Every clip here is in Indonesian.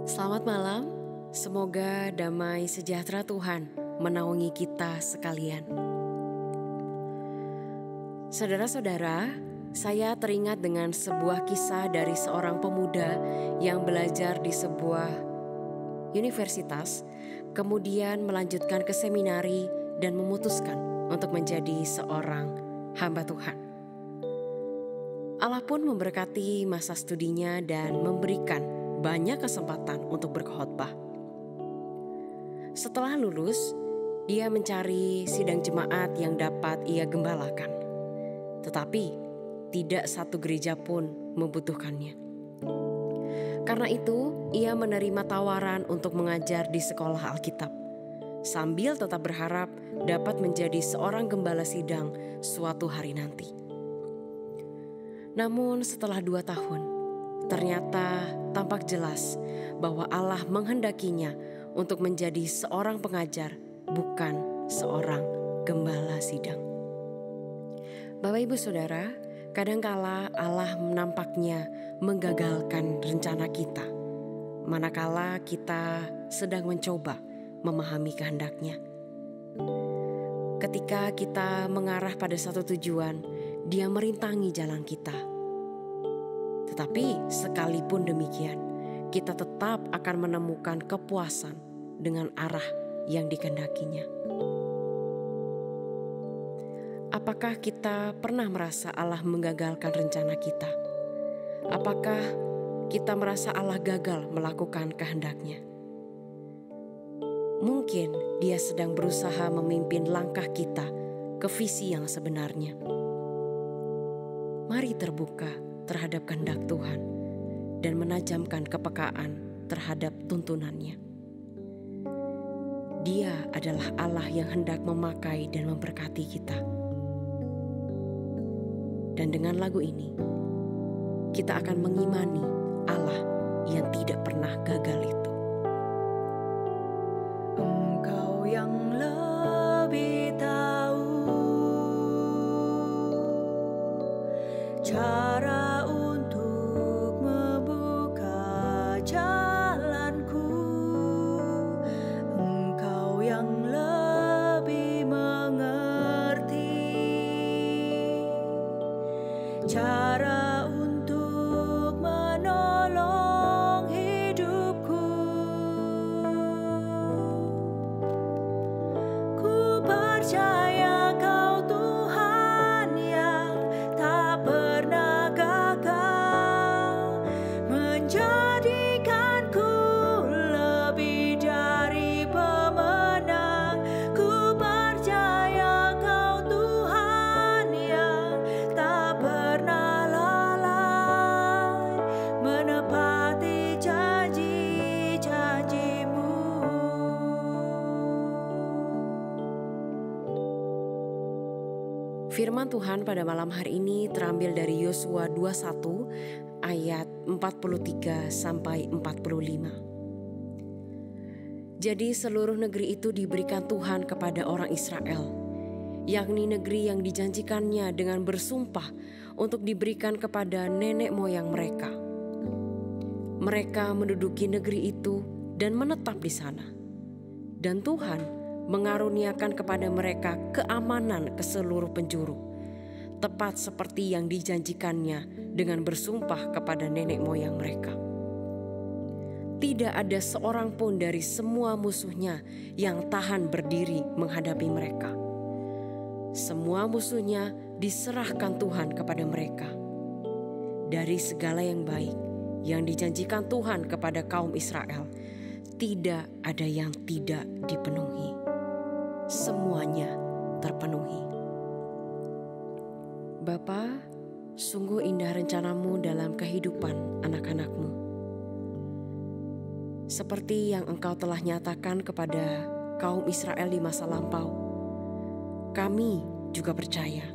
Selamat malam, semoga damai sejahtera Tuhan menaungi kita sekalian. Saudara-saudara, saya teringat dengan sebuah kisah dari seorang pemuda yang belajar di sebuah universitas, kemudian melanjutkan ke seminari dan memutuskan untuk menjadi seorang hamba Tuhan. Allah pun memberkati masa studinya dan memberikan banyak kesempatan untuk berkhotbah. Setelah lulus, dia mencari sidang jemaat yang dapat ia gembalakan. Tetapi tidak satu gereja pun membutuhkannya. Karena itu, ia menerima tawaran untuk mengajar di sekolah Alkitab, sambil tetap berharap dapat menjadi seorang gembala sidang suatu hari nanti. Namun setelah 2 tahun, ternyata tampak jelas bahwa Allah menghendakinya untuk menjadi seorang pengajar, bukan seorang gembala sidang. Bapak Ibu Saudara, kadangkala Allah nampaknya menggagalkan rencana kita, manakala kita sedang mencoba memahami kehendak-Nya. Ketika kita mengarah pada satu tujuan, Dia merintangi jalan kita. Tetapi sekalipun demikian, kita tetap akan menemukan kepuasan dengan arah yang dikehendakinya. Apakah kita pernah merasa Allah menggagalkan rencana kita? Apakah kita merasa Allah gagal melakukan kehendak-Nya? Mungkin Dia sedang berusaha memimpin langkah kita ke visi yang sebenarnya. Mari terbuka terhadap kehendak Tuhan dan menajamkan kepekaan terhadap tuntunan-Nya. Dia adalah Allah yang hendak memakai dan memberkati kita. Dan dengan lagu ini, kita akan mengimani Allah yang tidak pernah gagal itu. Engkau yang lebih tahu cara untuk membuka jalanku. Engkau yang lebih mengerti cara untuk menolong hidupku. Ku percaya Kau Tuhan yang tak pernah gagal, menjadikanku lebih dari pemenang. Ku percaya Kau Tuhan yang tak pernah lalai, menepati janji-janji-Mu. Firman Tuhan pada malam hari ini terambil dari Yosua 21 ayat 43 sampai 45. Jadi seluruh negeri itu diberikan Tuhan kepada orang Israel, yakni negeri yang dijanjikannya dengan bersumpah untuk diberikan kepada nenek moyang mereka. Mereka menduduki negeri itu dan menetap di sana. Dan Tuhan mengaruniakan kepada mereka keamanan ke seluruh penjuru, tepat seperti yang dijanjikannya dengan bersumpah kepada nenek moyang mereka. Tidak ada seorang pun dari semua musuhnya yang tahan berdiri menghadapi mereka. Semua musuhnya diserahkan Tuhan kepada mereka. Dari segala yang baik yang dijanjikan Tuhan kepada kaum Israel, tidak ada yang tidak dipenuhi. Semuanya terpenuhi. Bapa, sungguh indah rencana-Mu dalam kehidupan anak-anak-Mu. Seperti yang Engkau telah nyatakan kepada kaum Israel di masa lampau, kami juga percaya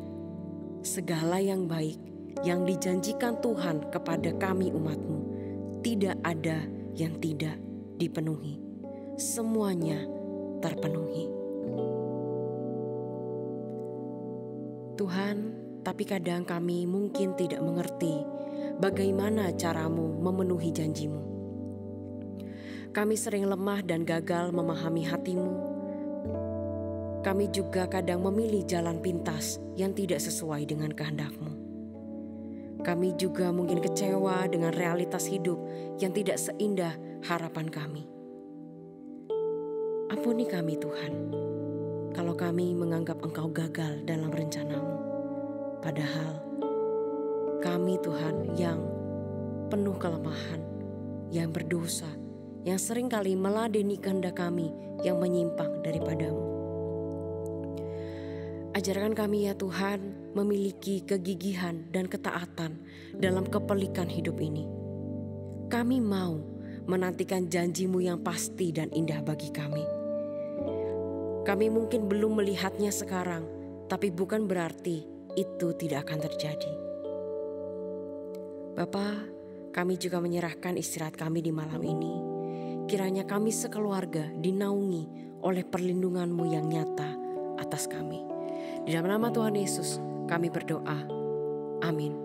segala yang baik yang dijanjikan Tuhan kepada kami umat-Mu, tidak ada yang tidak dipenuhi. Semuanya terpenuhi. Tuhan, tapi kadang kami mungkin tidak mengerti bagaimana cara-Mu memenuhi janji-Mu. Kami sering lemah dan gagal memahami hati-Mu. Kami juga kadang memilih jalan pintas yang tidak sesuai dengan kehendak-Mu. Kami juga mungkin kecewa dengan realitas hidup yang tidak seindah harapan kami. Ampuni kami Tuhan, kalau kami menganggap Engkau gagal dalam rencana-Mu. Padahal kami Tuhan yang penuh kelemahan, yang berdosa, yang seringkali meladeni kehendak kami yang menyimpang daripada-Mu. Ajarkan kami ya Tuhan memiliki kegigihan dan ketaatan dalam kepelikan hidup ini. Kami mau menantikan janji-Mu yang pasti dan indah bagi kami. Kami mungkin belum melihatnya sekarang, tapi bukan berarti itu tidak akan terjadi. Bapa, kami juga menyerahkan istirahat kami di malam ini. Kiranya kami sekeluarga dinaungi oleh perlindungan-Mu yang nyata atas kami. Di dalam nama Tuhan Yesus kami berdoa. Amin.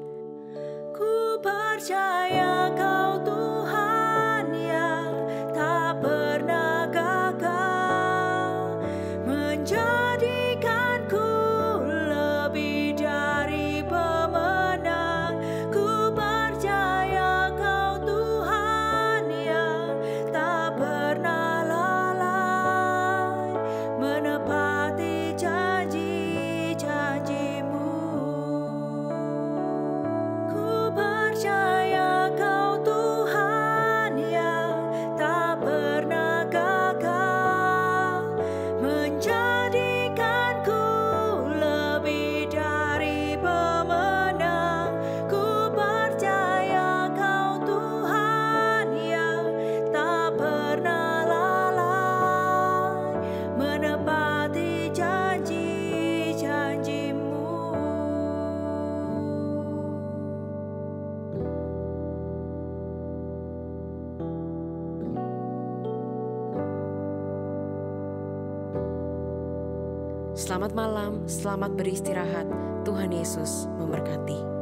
Ku percaya Kau Tuhan yang tak pernah gagal, menjadikanku lebih dari pemenang. Ku percaya Kau Tuhan yang tak pernah lalai, menepati janji-janji-Mu. Ku percaya Kau Tuhan yang tak pernah gagal, menjadikanku lebih dari pemenang. Ku percaya Kau Tuhan yang tak pernah lalai, menepati janji-janji-Mu. Selamat malam, selamat beristirahat. Tuhan Yesus memberkati.